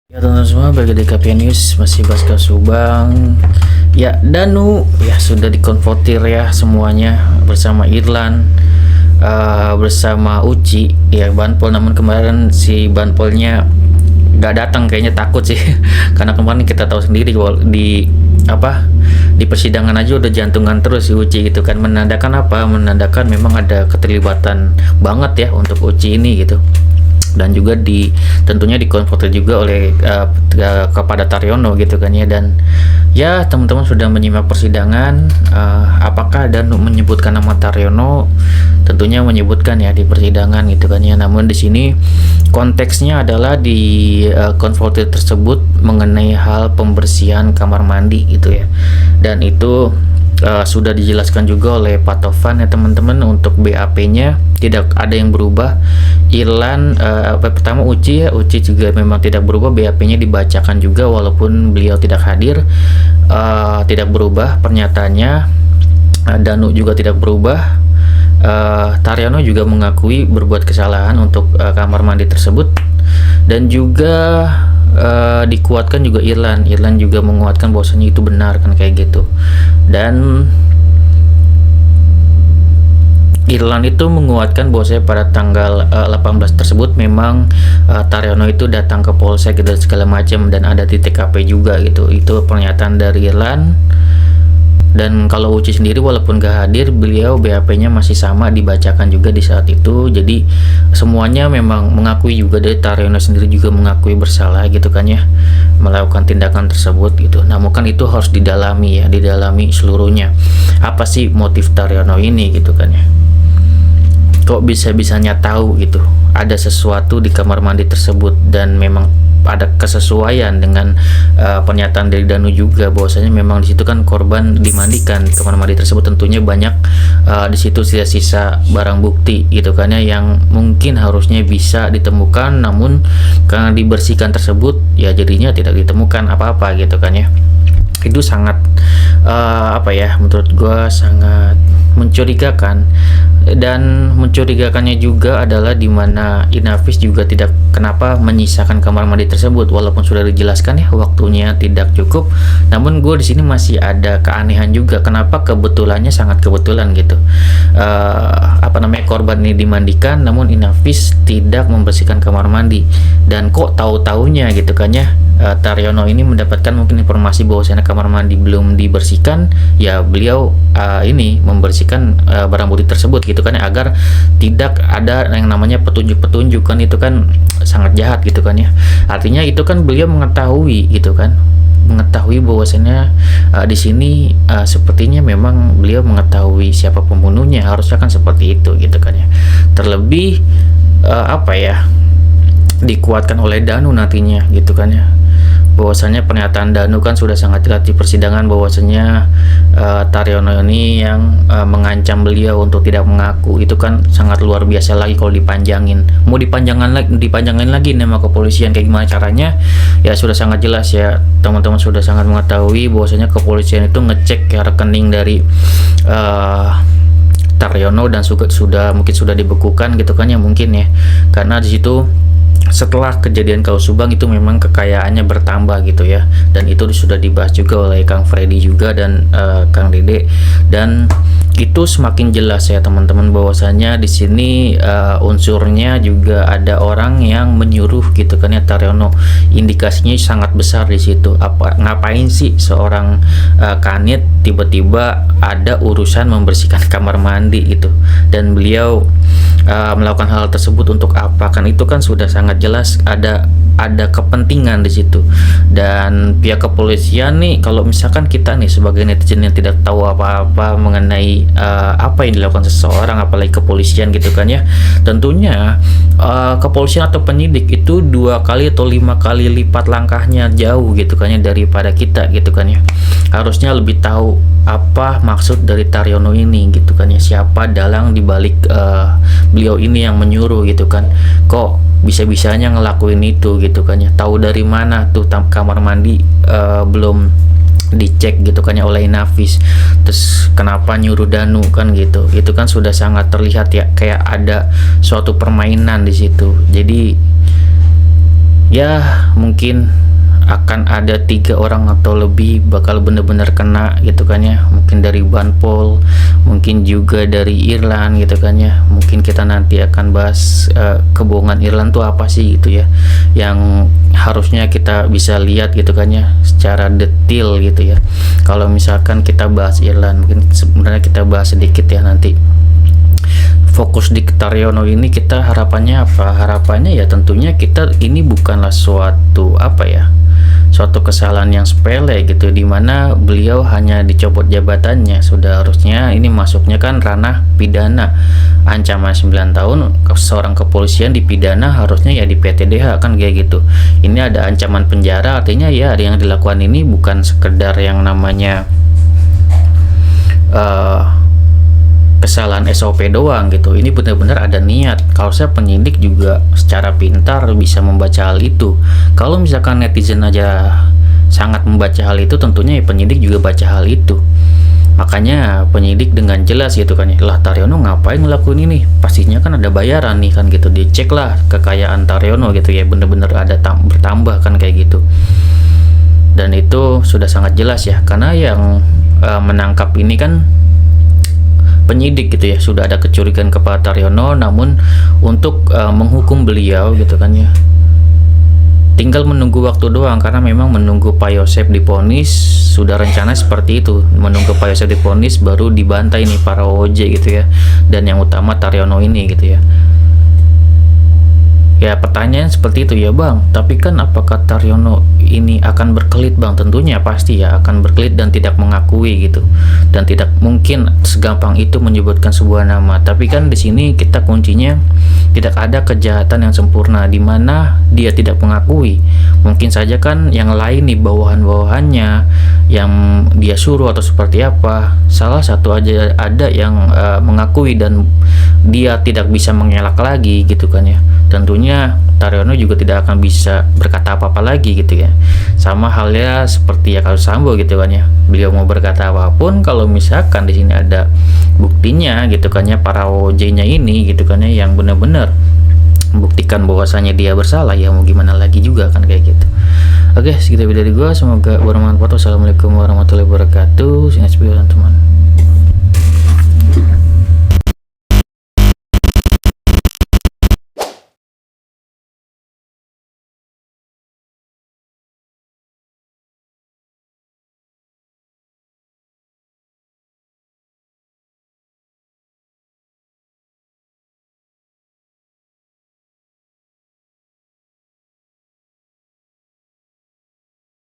Ya teman-teman semua, bagi DKP News masih Baskar Subang. Ya, Danu ya sudah dikonfrontir ya semuanya bersama Irlan, bersama Uci ya Banpol. Namun kemarin si Banpolnya nggak datang, kayaknya takut sih karena kemarin kita tahu sendiri di di persidangan aja udah jantungan terus si Uci gitu kan. Menandakan apa? Menandakan memang ada keterlibatan banget ya untuk Uci ini gitu. Dan juga tentunya dikonfrontir juga oleh kepada Taryono gitu kan ya. Dan ya teman-teman sudah menyimak persidangan, apakah Danu menyebutkan nama Taryono? Tentunya menyebutkan ya di persidangan gitu kan ya. Namun di sini konteksnya adalah di konfrontir tersebut mengenai hal pembersihan kamar mandi gitu ya. Dan itu sudah dijelaskan juga oleh Pak Tovan ya teman-teman. Untuk BAP-nya tidak ada yang berubah. Irlan pertama Uci juga memang tidak berubah, BAP-nya dibacakan juga walaupun beliau tidak hadir, tidak berubah pernyataannya. Danu juga tidak berubah. Taryono juga mengakui berbuat kesalahan untuk kamar mandi tersebut. Dan juga dikuatkan juga Irlan juga menguatkan bahwasanya itu benar kan kayak gitu. Dan Irlan itu menguatkan bahwasanya pada tanggal 18 tersebut memang Taryono itu datang ke polsek dan segala macam, dan ada di TKP juga gitu. Itu pernyataan dari Irlan. Dan kalau Uci sendiri walaupun gak hadir, beliau BAP-nya masih sama dibacakan juga di saat itu. Jadi semuanya memang mengakui juga, dari Taryono sendiri juga mengakui bersalah gitu kan ya, melakukan tindakan tersebut gitu. Namun kan itu harus didalami ya, didalami seluruhnya. Apa sih motif Taryono ini gitu kan ya? Kok bisa-bisanya tahu gitu ada sesuatu di kamar mandi tersebut, dan memang ada kesesuaian dengan pernyataan dari Danu juga bahwasanya memang di situ kan korban dimandikan di kamar mandi tersebut. Tentunya banyak di situ sisa-sisa barang bukti gitu kan ya, yang mungkin harusnya bisa ditemukan, namun karena dibersihkan tersebut ya jadinya tidak ditemukan apa-apa gitu kan ya. Itu sangat menurut gua sangat mencurigakan. Dan mencurigakannya juga adalah dimana Inavis juga tidak kenapa menyisakan kamar mandi tersebut, walaupun sudah dijelaskan ya waktunya tidak cukup. Namun gue di sini masih ada keanehan juga, kenapa kebetulannya sangat kebetulan gitu. Korban ini dimandikan, namun Inavis tidak membersihkan kamar mandi. Dan kok tahu-taunya gitu kan ya, Taryono ini mendapatkan mungkin informasi bahwasanya kamar mandi belum dibersihkan, ya beliau ini membersihkan barang bukti tersebut gitu kan ya, agar tidak ada yang namanya petunjuk-petunjuk kan. Itu kan sangat jahat gitu kan ya. Artinya itu kan beliau mengetahui gitu kan, mengetahui bahwasanya di sini sepertinya memang beliau mengetahui siapa pembunuhnya, harusnya kan seperti itu gitu kan ya. Terlebih dikuatkan oleh Danu nantinya gitu kan ya, bahwasanya pernyataan Danu kan sudah sangat jelas di persidangan bahwasanya Taryono ini yang mengancam beliau untuk tidak mengaku. Itu kan sangat luar biasa lagi kalau dipanjangin. Mau dipanjangin lagi nama kepolisian kayak gimana caranya? Ya sudah sangat jelas ya, teman-teman sudah sangat mengetahui bahwasanya kepolisian itu ngecek ya rekening dari Taryono, dan mungkin sudah dibekukan gitu kan ya, mungkin ya, karena di situ setelah kejadian kasus Subang itu memang kekayaannya bertambah gitu ya. Dan itu sudah dibahas juga oleh Kang Freddy juga dan Kang Dede. Dan itu semakin jelas ya teman-teman bahwasanya di sini unsurnya juga ada orang yang menyuruh gitu kan ya Taryono. Indikasinya sangat besar di situ. Ngapain sih seorang kanit tiba-tiba ada urusan membersihkan kamar mandi gitu, dan beliau melakukan hal tersebut untuk apa? Kan itu kan sudah sangat jelas ada kepentingan di situ. Dan pihak kepolisian nih, kalau misalkan kita nih sebagai netizen yang tidak tahu apa-apa mengenai apa yang dilakukan seseorang, apalagi kepolisian gitu kan ya, tentunya kepolisian atau penyidik itu 2 kali atau 5 kali lipat langkahnya jauh gitu kan ya daripada kita gitu kan ya. Harusnya lebih tahu apa maksud dari Taryono ini gitu kan ya, siapa dalang dibalik beliau ini yang menyuruh gitu kan. Kok bisa-bisanya ngelakuin itu gitu kan ya, tahu dari mana tuh kamar mandi belum dicek gitu kan ya oleh Inavis, terus kenapa nyuruh Danu kan gitu. Itu kan sudah sangat terlihat ya kayak ada suatu permainan di situ. Jadi ya mungkin akan ada 3 orang atau lebih bakal bener-bener kena gitu kan ya, mungkin dari Banpol, mungkin juga dari Irland gitu kan ya. Mungkin kita nanti akan bahas kebohongan Irland tuh apa sih gitu ya, yang harusnya kita bisa lihat gitu kan ya secara detail gitu ya. Kalau misalkan kita bahas Irland, mungkin sebenarnya kita bahas sedikit ya nanti. Fokus di Taryono ini kita harapannya apa? Harapannya ya tentunya kita ini bukanlah suatu suatu kesalahan yang sepele gitu, dimana beliau hanya dicopot jabatannya. Sudah harusnya ini masuknya kan ranah pidana, ancaman 9 tahun seorang kepolisian dipidana harusnya ya di PTDH kan kayak gitu. Ini ada ancaman penjara, artinya ya yang dilakukan ini bukan sekedar yang namanya kesalahan SOP doang gitu. Ini benar-benar ada niat. Kalau saya penyidik juga secara pintar bisa membaca hal itu. Kalau misalkan netizen aja sangat membaca hal itu, tentunya ya penyidik juga baca hal itu. Makanya penyidik dengan jelas gitu kan ya, lah Taryono ngapain ngelakuin ini, pastinya kan ada bayaran nih kan gitu. Dicek lah kekayaan Taryono gitu ya, bener-bener ada bertambah kan kayak gitu. Dan itu sudah sangat jelas ya, karena yang menangkap ini kan penyidik gitu ya. Sudah ada kecurigaan kepada Taryono, namun untuk menghukum beliau gitu kan ya, tinggal menunggu waktu doang, karena memang menunggu Pak Yosep divonis sudah rencana seperti itu. Menunggu Pak Yosep divonis baru dibantai nih para OJ gitu ya, dan yang utama Taryono ini gitu ya. Ya pertanyaan seperti itu ya bang, tapi kan apakah Taryono ini akan berkelit bang? Tentunya pasti ya akan berkelit dan tidak mengakui gitu, dan tidak mungkin segampang itu menyebutkan sebuah nama. Tapi kan di sini kita kuncinya tidak ada kejahatan yang sempurna di mana dia tidak mengakui. Mungkin saja kan yang lain nih bawahan-bawahannya yang dia suruh atau seperti apa, salah satu aja ada yang mengakui dan dia tidak bisa mengelak lagi gitu kan ya. Tentunya Taryono juga tidak akan bisa berkata apa-apa lagi gitu ya. Sama halnya seperti ya kasus Sambo gitu kan ya. Beliau mau berkata apapun kalau misalkan di sini ada buktinya gitu kan ya, para OJ-nya ini gitu kan ya, yang benar-benar membuktikan bahwasanya dia bersalah, ya mau gimana lagi juga kan kayak gitu. Oke, segitu video dari gua, semoga bermanfaat. Wassalamualaikum warahmatullahi wabarakatuh. Sini teman-teman.